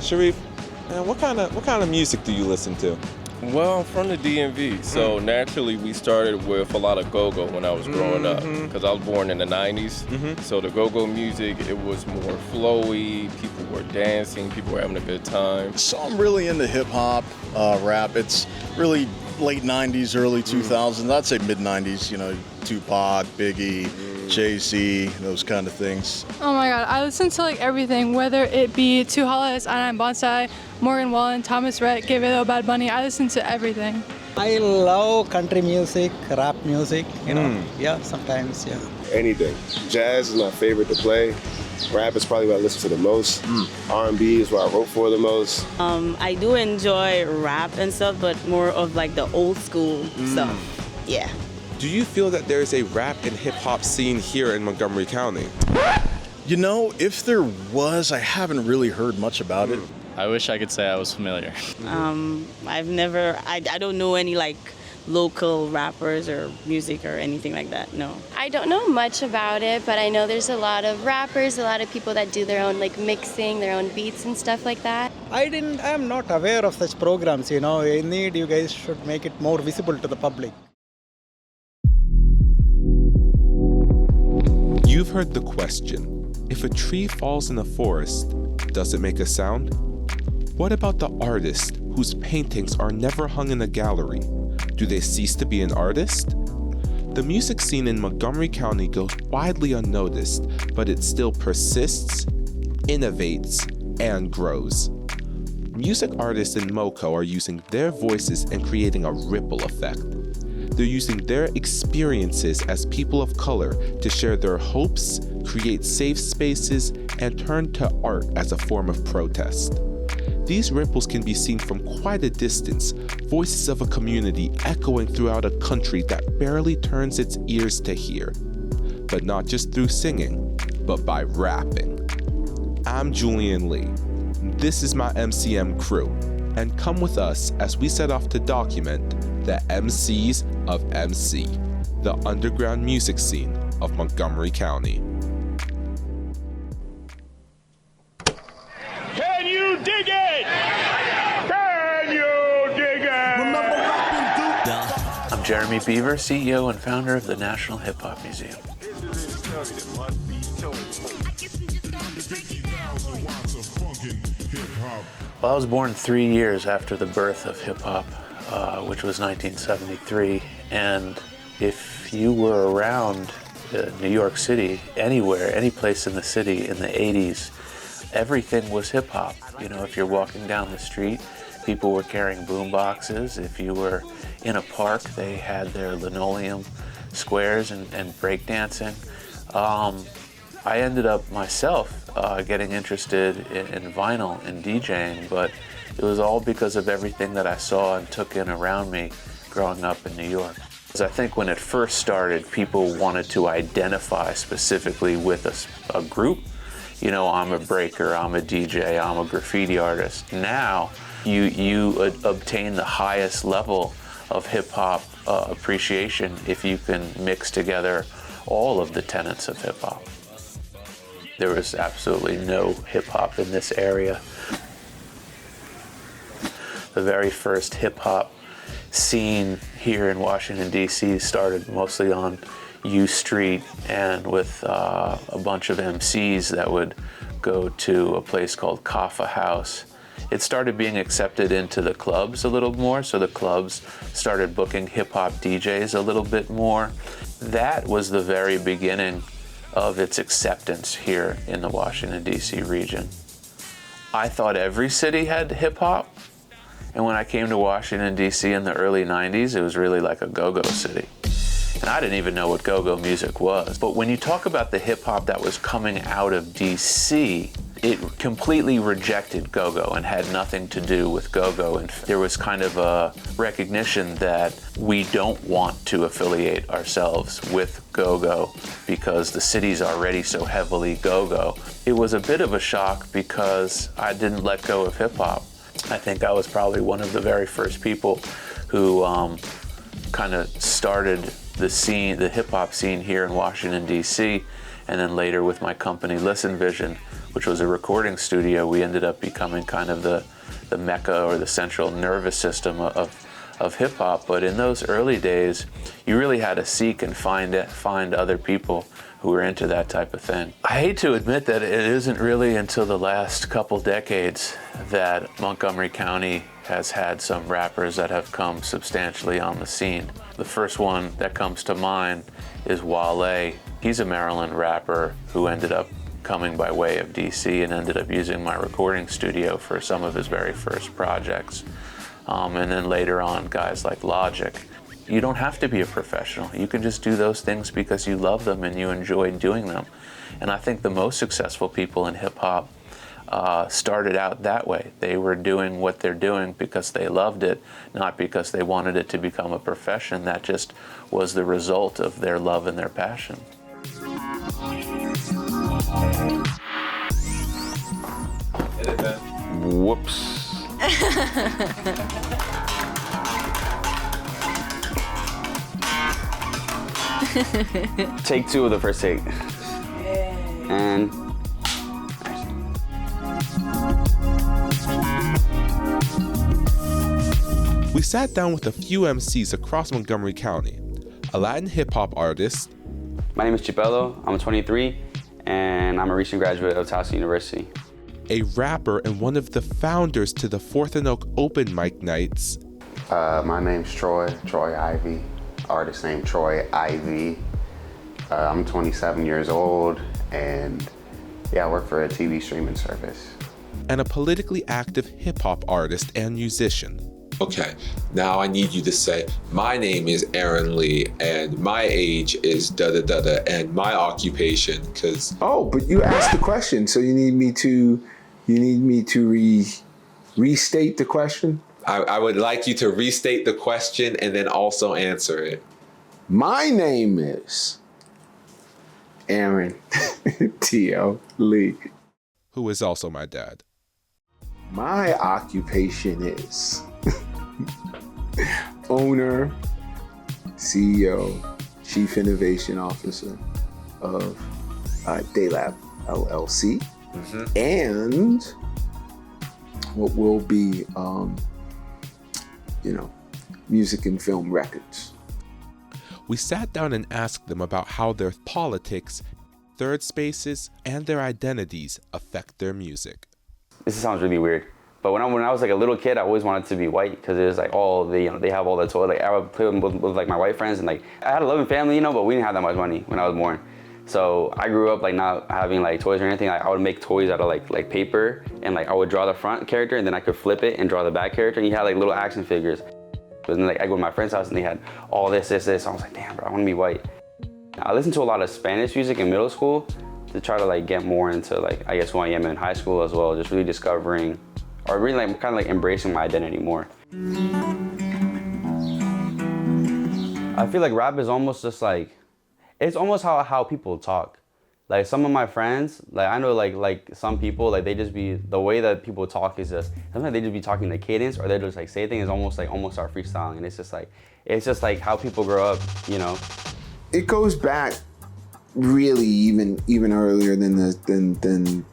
Sharif, man, what kind of music do you listen to? Well, I'm from the DMV, so naturally we started with a lot of go-go when I was growing up, because I was born in the 90s. So the go-go music, it was more flowy, people were dancing, people were having a good time. So I'm really into hip-hop, rap. It's really late 90s, early 2000s. I'd say mid-90s, you know, Tupac, Biggie, Jay-Z, those kind of things. Oh my God, I listen to like everything, whether it be Too Hollis, Anna and Bonsai, Morgan Wallen, Thomas Rhett, Give It Up, Bad Bunny. I listen to everything. I love country music, rap music, you know. Yeah, sometimes, yeah. Anything. Jazz is my favorite to play. Rap is probably what I listen to the most. R&B is what I wrote for the most. I do enjoy rap and stuff, but more of like the old school stuff. Yeah. Do you feel that there's a rap and hip hop scene here in Montgomery County? You know, if there was, I haven't really heard much about it. I wish I could say I was familiar. I don't know any like local rappers or music or anything like that, no. I don't know much about it, but I know there's a lot of rappers, a lot of people that do their own like mixing, their own beats and stuff like that. I am not aware of such programs, you know. You guys should make it more visible to the public. You've heard the question, if a tree falls in the forest, does it make a sound? What about the artist whose paintings are never hung in a gallery? Do they cease to be an artist? The music scene in Montgomery County goes widely unnoticed, but it still persists, innovates, and grows. Music artists in MoCo are using their voices and creating a ripple effect. They're using their experiences as people of color to share their hopes, create safe spaces, and turn to art as a form of protest. These ripples can be seen from quite a distance, voices of a community echoing throughout a country that barely turns its ears to hear. But not just through singing, but by rapping. I'm Julian Lee. This is my MCM crew, and come with us as we set off to document the Emcees of MC, the underground music scene of Montgomery County. Can you dig it? Can you dig it? I'm Jeremy Beaver, CEO and founder of the National Hip Hop Museum. Well, I was born 3 years after the birth of hip hop, which was 1973, and if you were around New York City, anywhere, any place in the city in the 80s, everything was hip hop. You know, if you're walking down the street, people were carrying boom boxes. If you were in a park, they had their linoleum squares and breakdancing. I ended up myself getting interested in vinyl and DJing, but it was all because of everything that I saw and took in around me growing up in New York. Because I think when it first started, people wanted to identify specifically with a group. You know, I'm a breaker, I'm a DJ, I'm a graffiti artist. Now, you obtain the highest level of hip-hop appreciation if you can mix together all of the tenets of hip-hop. There was absolutely no hip-hop in this area. The very first hip-hop scene here in Washington, D.C. started mostly on U Street and with a bunch of MCs that would go to a place called Kaffa House. It started being accepted into the clubs a little more, so the clubs started booking hip-hop DJs a little bit more. That was the very beginning of its acceptance here in the Washington, D.C. region. I thought every city had hip-hop, and when I came to Washington, D.C. in the early 90s, it was really like a go-go city. And I didn't even know what go-go music was. But when you talk about the hip-hop that was coming out of D.C., it completely rejected go-go and had nothing to do with go-go. And there was kind of a recognition that we don't want to affiliate ourselves with go-go because the city's already so heavily go-go. It was a bit of a shock because I didn't let go of hip-hop. I think I was probably one of the very first people who kind of started the scene, the hip-hop scene here in Washington, D.C., And then later with my company Listen Vision, which was a recording studio, we ended up becoming kind of the mecca or the central nervous system of hip hop. But in those early days, you really had to seek and find other people who were into that type of thing. I hate to admit that it isn't really until the last couple decades that Montgomery County has had some rappers that have come substantially on the scene. The first one that comes to mind is Wale. He's a Maryland rapper who ended up coming by way of DC and ended up using my recording studio for some of his very first projects. And then later on, guys like Logic. You don't have to be a professional. You can just do those things because you love them and you enjoy doing them. And I think the most successful people in hip hop started out that way. They were doing what they're doing because they loved it, not because they wanted it to become a profession. That just was the result of their love and their passion. Whoops. Take 2 of the first take. And We sat down with a few MCs across Montgomery County, a Latin hip-hop artist. My name is Chipello, I'm 23, and I'm a recent graduate of Towson University. A rapper and one of the founders to the 4th and Oak Open Mic Nights. My name's Troy Ivy, artist named Troy Ivy. I'm 27 years old, and yeah, I work for a TV streaming service. And a politically active hip-hop artist and musician. Okay, now I need you to say, my name is Aaron Lee, and my age is da-da-da-da, and my occupation, because... Oh, but you asked the question, so you need me to restate the question? I would like you to restate the question and then also answer it. My name is Aaron T.O. Lee. Who is also my dad. My occupation is owner, CEO, Chief Innovation Officer of Daylab LLC, and what will be, music and film records. We sat down and asked them about how their politics, third spaces, and their identities affect their music. This sounds really weird, but when I was like a little kid, I always wanted to be white because it was like they have all the toys. Like I would play with like my white friends, and like I had a loving family, but we didn't have that much money when I was born. So I grew up like not having like toys or anything. Like, I would make toys out of like paper, and like I would draw the front character, and then I could flip it and draw the back character, and you had like little action figures. But then like I go to my friend's house and they had all this. So I was like, damn, bro, I want to be white. I listened to a lot of Spanish music in middle school to try to like get more into like, I guess, who I am in high school as well, just really discovering, or really like kind of like embracing my identity more. I feel like rap is almost just like, it's almost how people talk. Like some of my friends, like I know like some people, like they just be, the way that people talk is just, sometimes they just be talking the cadence, or they just like say things almost start freestyling. And it's just like how people grow up, you know? It goes back really even earlier than the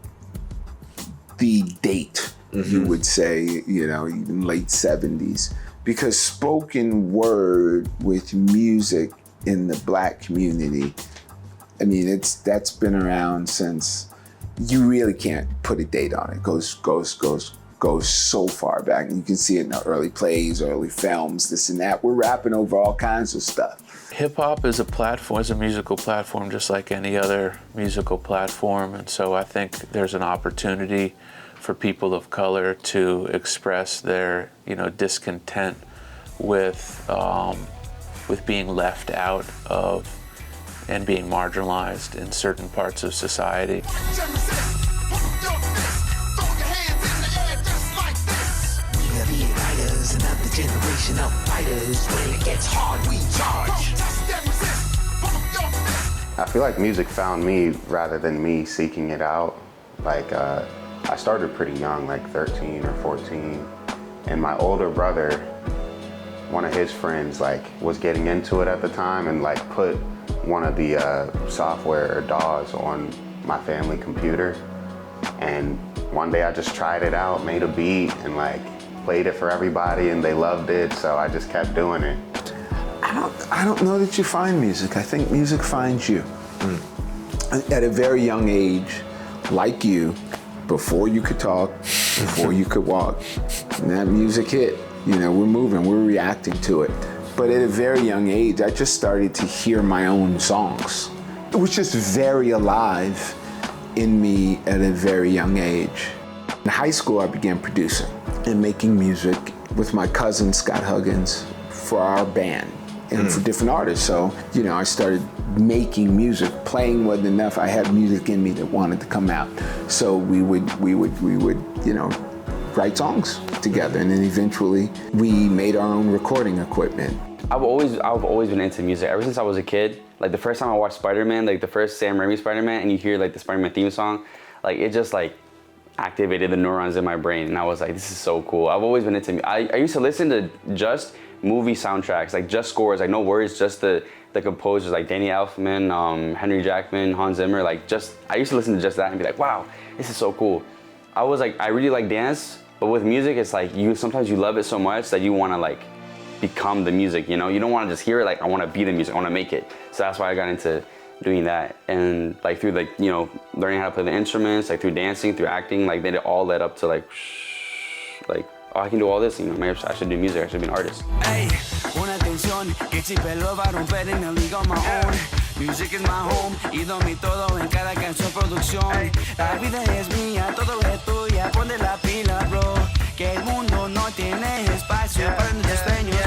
date, you would say, even late 70s. Because spoken word with music in the Black community, I mean, that's been around since, you really can't put a date on it. It goes so far back. And you can see it in the early plays, early films, this and that. We're rapping over all kinds of stuff. Hip hop is a platform, is a musical platform just like any other musical platform. And so I think there's an opportunity for people of color to express their, discontent with being left out of and being marginalized in certain parts of society. Generation of fighters. When it gets hard, we charge. I feel like music found me rather than me seeking it out. Like I started pretty young, like 13 or 14, and my older brother, one of his friends like was getting into it at the time and like put one of the software or DAWs on my family computer. And one day I just tried it out, made a beat, and like played it for everybody, and they loved it. So I just kept doing it. I don't know that you find music. I think music finds you. At a very young age, like you, before you could talk, before you could walk, and that music hit. You know, we're moving, we're reacting to it. But at a very young age, I just started to hear my own songs. It was just very alive in me at a very young age. In high school, I began producing and making music with my cousin, Scott Huggins, for our band and for different artists. So, you know, I started making music. Playing wasn't enough. I had music in me that wanted to come out. So we would, you know, write songs together, and then eventually we made our own recording equipment. I've always been into music ever since I was a kid. Like the first time I watched Spider-Man, like the first Sam Raimi Spider-Man, and you hear like the Spider-Man theme song, like it just like activated the neurons in my brain, and I was like, this is so cool. I've always been into. I used to listen to just movie soundtracks, like just scores, like no words, just the composers like Danny Elfman, Henry Jackman, Hans Zimmer. Like just I used to listen to just that and be like, wow, this is so cool. I was like, I really like dance, but with music, it's like sometimes you love it so much that you want to like become the music, you know? You don't want to just hear it, like I want to be the music, I want to make it. So that's why I got into doing that. And like through like, you know, learning how to play the instruments, like through dancing, through acting, like they all led up to like, oh, I can do all this, you know, maybe I should do music, I should be an artist. Hey, una atención, que chipelo va a romper en el league on my own. Music is my home, y doy mi todo en cada canción producción. La vida es mía, todo es tuya, ponte la pila, bro. Que el mundo no tiene espacio para nuestros sueños.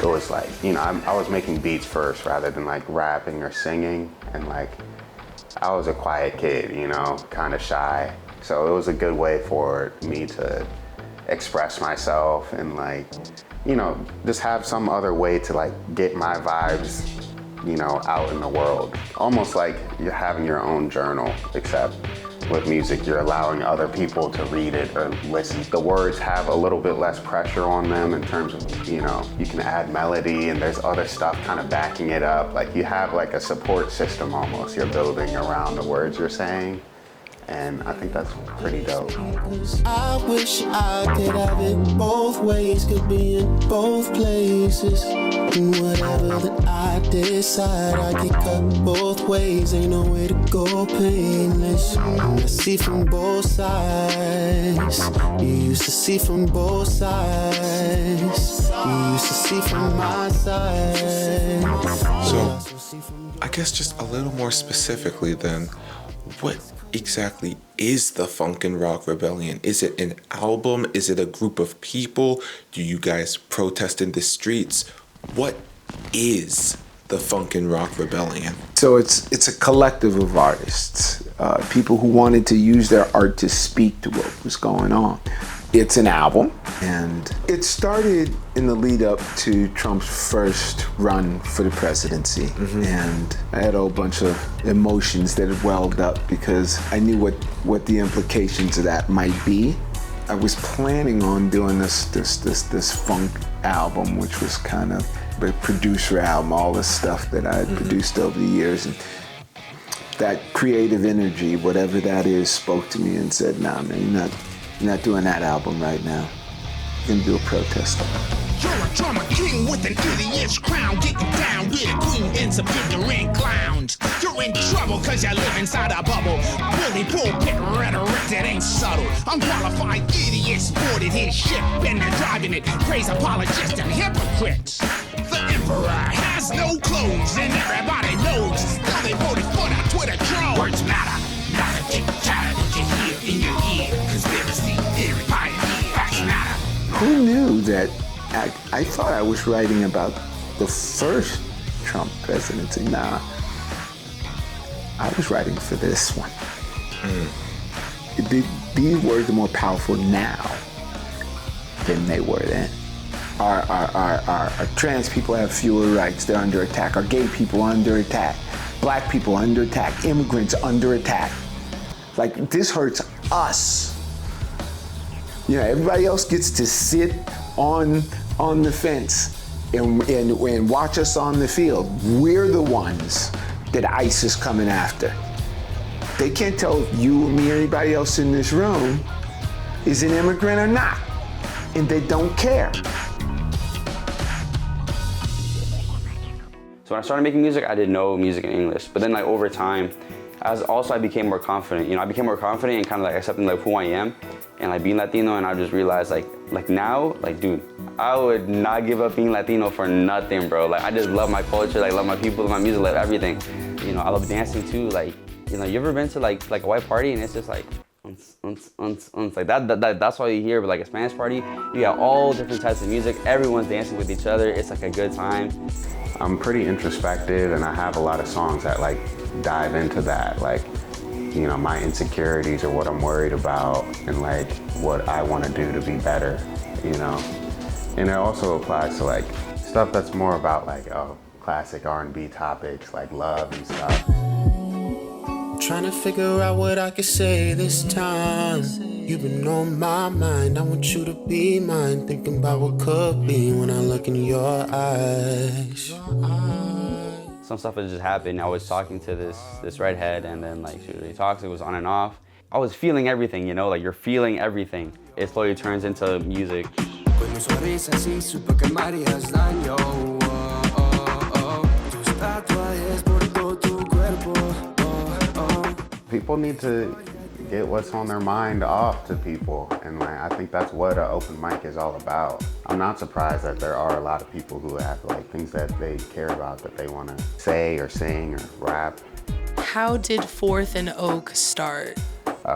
It was like, you know, I was making beats first rather than like rapping or singing, and like I was a quiet kid, you know, kind of shy. So it was a good way for me to express myself and like, you know, just have some other way to like get my vibes, you know, out in the world. Almost like you're having your own journal, except with music, you're allowing other people to read it or listen. The words have a little bit less pressure on them in terms of, you know, you can add melody and there's other stuff kind of backing it up. Like you have like a support system almost you're building around the words you're saying. And I think that's pretty dope. I wish I could have it both ways, could be in both places. And whatever that I decide, I get cut both ways. Ain't no way to go painless. I see from both sides. You used to see from both sides. You used to see from my side. So, I guess just a little more specifically then, what exactly is the Funkin' Rock Rebellion? Is it an album? Is it a group of people? Do you guys protest in the streets? What is the Funkin' Rock Rebellion? So it's a collective of artists, people who wanted to use their art to speak to what was going on. It's an album, and it started in the lead up to Trump's first run for the presidency. And I had a whole bunch of emotions that had welled up because I knew what the implications of that might be. I was planning on doing this funk album, which was kind of a producer album, all the stuff that I had produced over the years. And that creative energy, whatever that is, spoke to me and said, nah, man, you're not doing that album right now. You're gonna do a protest album. You're a drama king with an idiot's crown, getting down with a queen and some figurine clowns. You're in trouble cause you live inside a bubble. Bully pulpit rhetoric that ain't subtle. Unqualified idiots boarded his ship and they're driving it. Praise apologists and hypocrites. The emperor has no clothes and everybody knows. Now they voted for the Twitter troll. Words matter, not a tick-tatter that you hear in your ear. Conspiracy theory pioneer, facts matter. Who knew that I thought I was writing about the first Trump presidency. Nah, I was writing for this one. These words are more powerful now than they were then. Our trans people have fewer rights, they're under attack. Our gay people are under attack. Black people under attack. Immigrants under attack. Like, this hurts us. You know, everybody else gets to sit on the fence and watch us on the field. We're the ones that ICE is coming after. They can't tell if you or me or anybody else in this room is an immigrant or not, and they don't care. So when I started making music, I didn't know music in English. But then like over time, I became more confident. You know, I became more confident and kind of like accepting like who I am and like being Latino. And I just realized like now, like dude, I would not give up being Latino for nothing, bro. Like I just love my culture, like love my people, love my music, love everything. You know, I love dancing too. Like, you know, you ever been to like a white party and it's just like, like that's all you hear. But like a Spanish party, you got all different types of music. Everyone's dancing with each other. It's like a good time. I'm pretty introspective and I have a lot of songs that like dive into that. Like, you know, my insecurities or what I'm worried about and like what I want to do to be better, you know. And it also applies to like stuff that's more about like classic R&B topics like love and stuff. Trying to figure out what I could say this time. You've been on my mind, I want you to be mine. Thinking about what could be when I look in your eyes. Some stuff had just happened. I was talking to this redhead and then like she was really toxic, it was on and off. I was feeling everything, you know, like you're feeling everything. It slowly turns into music. People need to get what's on their mind off to people, and like I think that's what an open mic is all about. I'm not surprised that there are a lot of people who have like things that they care about that they want to say or sing or rap. How did 4th and Oak start?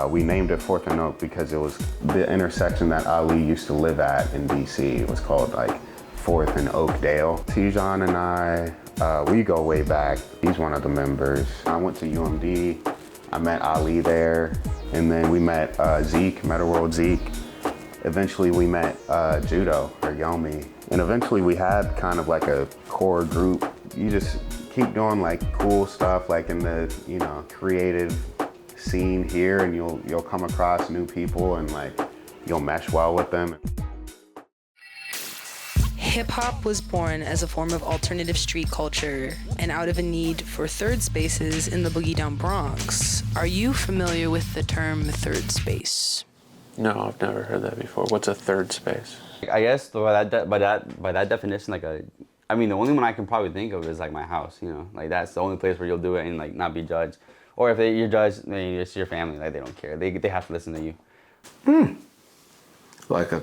We named it 4th and Oak because it was the intersection that Ali used to live at in DC. It was called like 4th and Oakdale. Tijan and I, we go way back. He's one of the members. I went to UMD. I met Ali there, and then we met Zeke, Meta World Zeke. Eventually we met Judo, or Yomi. And eventually we had kind of like a core group. You just keep doing like cool stuff like in the, you know, creative scene here, and you'll come across new people and like you'll mesh well with them. Hip-hop was born as a form of alternative street culture and out of a need for third spaces in the Boogie Down Bronx. Are you familiar with the term third space? No, I've never heard that before. What's a third space? I guess by that definition, like I mean, the only one I can probably think of is like my house, you know? Like that's the only place where you'll do it and like not be judged. Or if you're judged, I mean, it's your family, like they don't care. They have to listen to you. Like a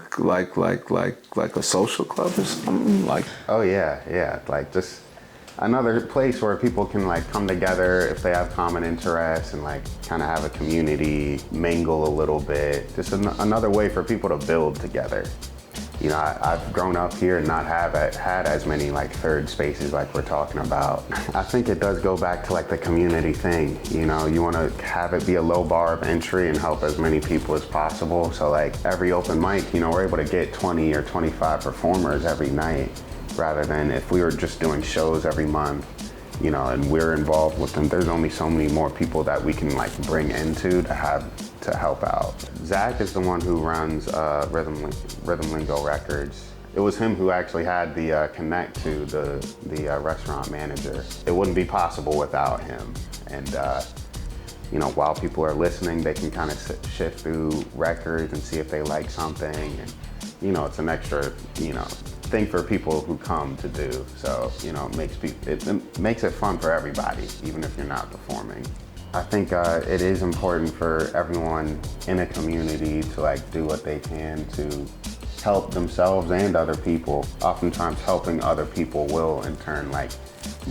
social club or something? Like, oh yeah, like just another place where people can like come together if they have common interests and like kind of have a community, mingle a little bit. Just another way for people to build together. You know, I've grown up here and not had as many like third spaces like we're talking about. I think it does go back to like the community thing. You know, you want to have it be a low bar of entry and help as many people as possible. So like every open mic, you know, we're able to get 20 or 25 performers every night, rather than if we were just doing shows every month, you know, and we're involved with them. There's only so many more people that we can like bring into to help out. Zach is the one who runs Rhythm Lingo Records. It was him who actually had the connect to the restaurant manager. It wouldn't be possible without him. And you know, while people are listening, they can kind of shift through records and see if they like something. And you know, it's an extra, you know, thing for people who come to do. So, you know, it makes it fun for everybody, even if you're not performing. I think it is important for everyone in a community to like do what they can to help themselves and other people. Oftentimes helping other people will in turn like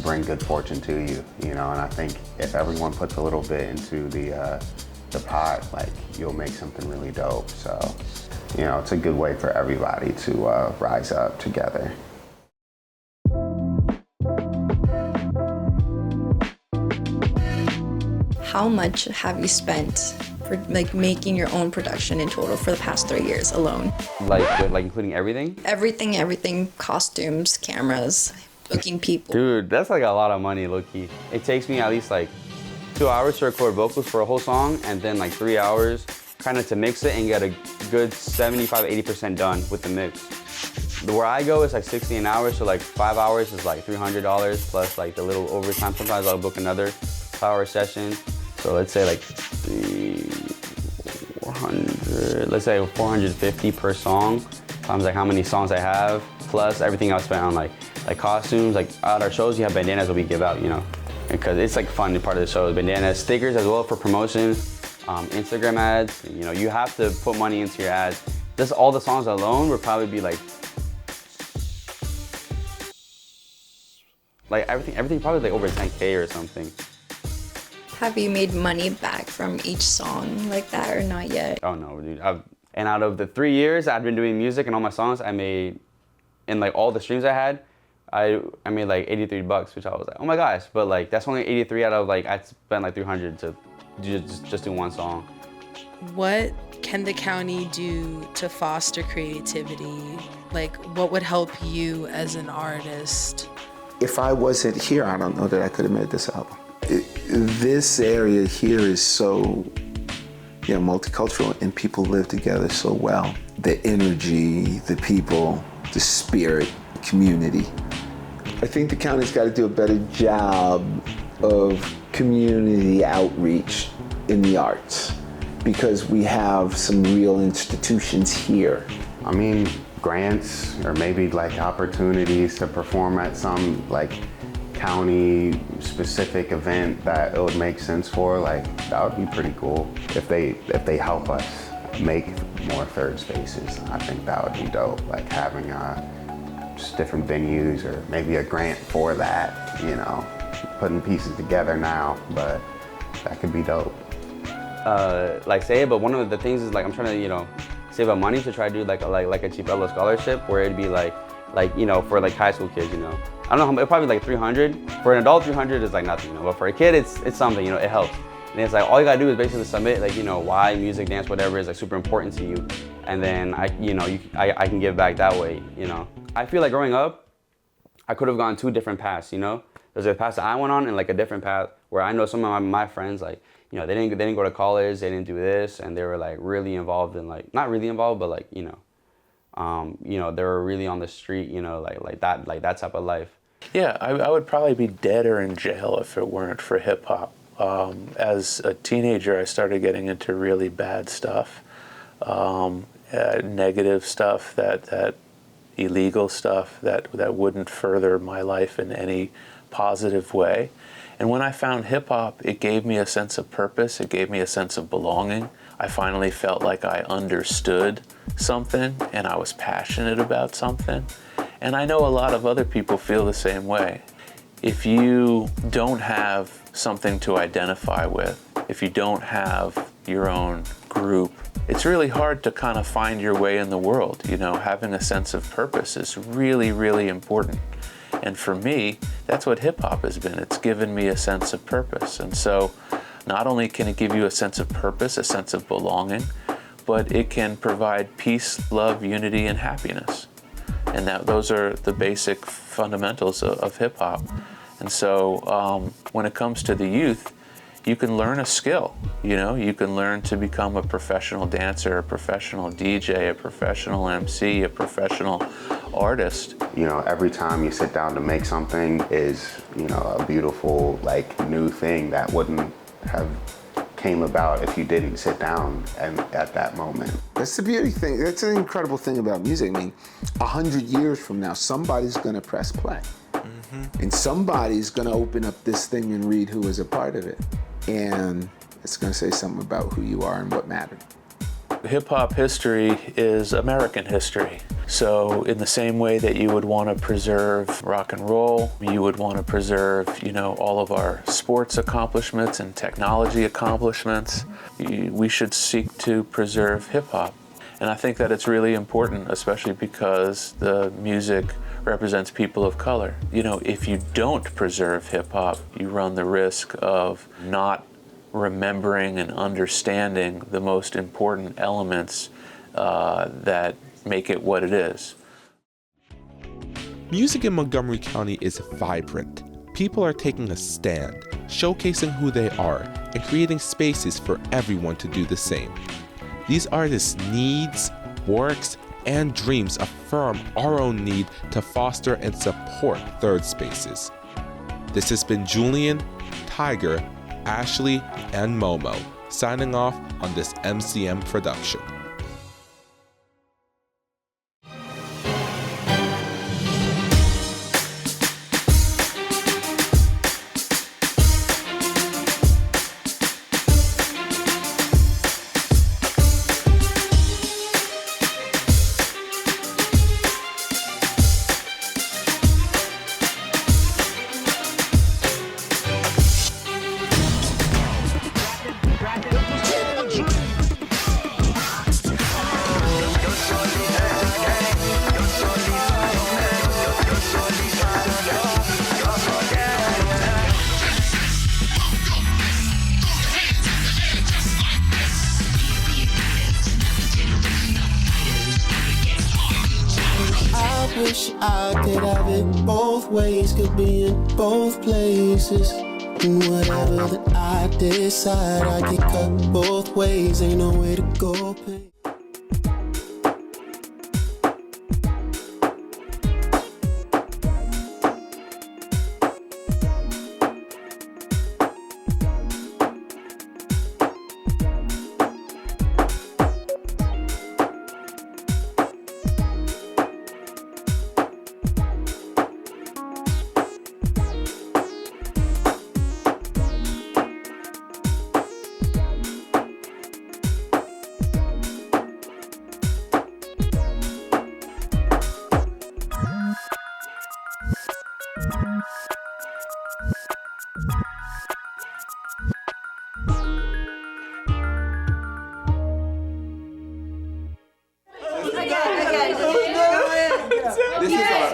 bring good fortune to you, you know, and I think if everyone puts a little bit into the pot, like you'll make something really dope. So, you know, it's a good way for everybody to rise up together. How much have you spent for like making your own production in total for the past 3 years alone? Like including everything? Everything, costumes, cameras, booking people. Dude, that's like a lot of money, low-key. It takes me at least like 2 hours to record vocals for a whole song, and then like 3 hours kind of to mix it and get a good 75-80% done with the mix. Where I go is like 60 an hour, so like 5 hours is like $300 plus like the little overtime. Sometimes I'll book another 5-hour session. So let's say like 400, let's say 450 per song, times like how many songs I have, plus everything I spent on like costumes. Like at our shows, you have bandanas that we give out, you know, because it's like fun part of the show. Bandanas, stickers as well for promotions, Instagram ads. You know, you have to put money into your ads. Just all the songs alone would probably be like everything probably like over 10K or something. Have you made money back from each song like that or not yet? Oh no, dude. And out of the 3 years I've been doing music and all my songs, I made, in like all the streams I had, I made like $83, which I was like, oh my gosh. But like that's only 83 out of like, I spent like 300 to just do one song. What can the county do to foster creativity? Like, what would help you as an artist? If I wasn't here, I don't know that I could have made this album. This area here is so, multicultural, and people live together so well. The energy, the people, the spirit, the community. I think the county's got to do a better job of community outreach in the arts, because we have some real institutions here. I mean, grants or maybe like opportunities to perform at some like county specific event that it would make sense for, like that would be pretty cool. If they help us make more third spaces, I think that would be dope. Like having just different venues or maybe a grant for that, putting pieces together now, but that could be dope. But one of the things is like I'm trying to, save up money to try to do like a cheap Elo scholarship where it'd be like for like high school kids, I don't know how much, probably like 300. For an adult, 300 is like nothing, but for a kid, it's something, it helps. And it's like all you gotta do is basically submit like, why music, dance, whatever is like super important to you, and then I can give back that way, I feel like growing up, I could have gone 2 different paths, There's a path that I went on and like a different path where I know some of my friends like, they didn't go to college, they didn't do this, and they were like really involved in like, not really involved, but like, they were really on the street, like that type of life. Yeah, I would probably be dead or in jail if it weren't for hip hop. As a teenager, I started getting into really bad stuff, negative stuff, that illegal stuff that wouldn't further my life in any positive way. And when I found hip hop, it gave me a sense of purpose. It gave me a sense of belonging. I finally felt like I understood something and I was passionate about something. And I know a lot of other people feel the same way. If you don't have something to identify with, if you don't have your own group, it's really hard to kind of find your way in the world. Having a sense of purpose is really, really important. And for me, that's what hip hop has been. It's given me a sense of purpose. And so not only can it give you a sense of purpose, a sense of belonging, but it can provide peace, love, unity, and happiness. And those are the basic fundamentals of hip hop. And so when it comes to the youth, you can learn a skill. You can learn to become a professional dancer, a professional DJ, a professional MC, a professional artist. Every time you sit down to make something is, a beautiful, like, new thing that wouldn't have came about if you didn't sit down and at that moment. That's the beauty thing. That's an incredible thing about music. 100 years from now, somebody's gonna press play. Mm-hmm. And somebody's gonna open up this thing and read who was a part of it. And it's gonna say something about who you are and what mattered. Hip-hop history is American history. So in the same way that you would want to preserve rock and roll, you would want to preserve, all of our sports accomplishments and technology accomplishments, we should seek to preserve hip-hop. And I think that it's really important, especially because the music represents people of color. If you don't preserve hip-hop, you run the risk of not remembering and understanding the most important elements that make it what it is. Music in Montgomery County is vibrant. People are taking a stand. showcasing who they are and creating spaces for everyone to do the same. These artists' needs, works, and dreams affirm our own need to foster and support third spaces. This has been Julian, Tiger, Ashley, and Momo signing off on this MCM production. I wish I could have it both ways, could be in both places. And whatever that I decide, I get cut both ways, ain't no way to go, babe.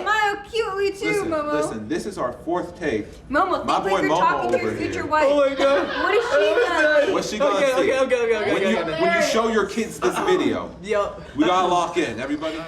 Smile cutely too, Momo. Listen, this is our fourth take. Momo, My think boy like you're Momo talking to over your here. future wife. Oh my God. What is she gonna? What's she gonna see? Okay. When you show your kids this video, we gotta lock in, everybody.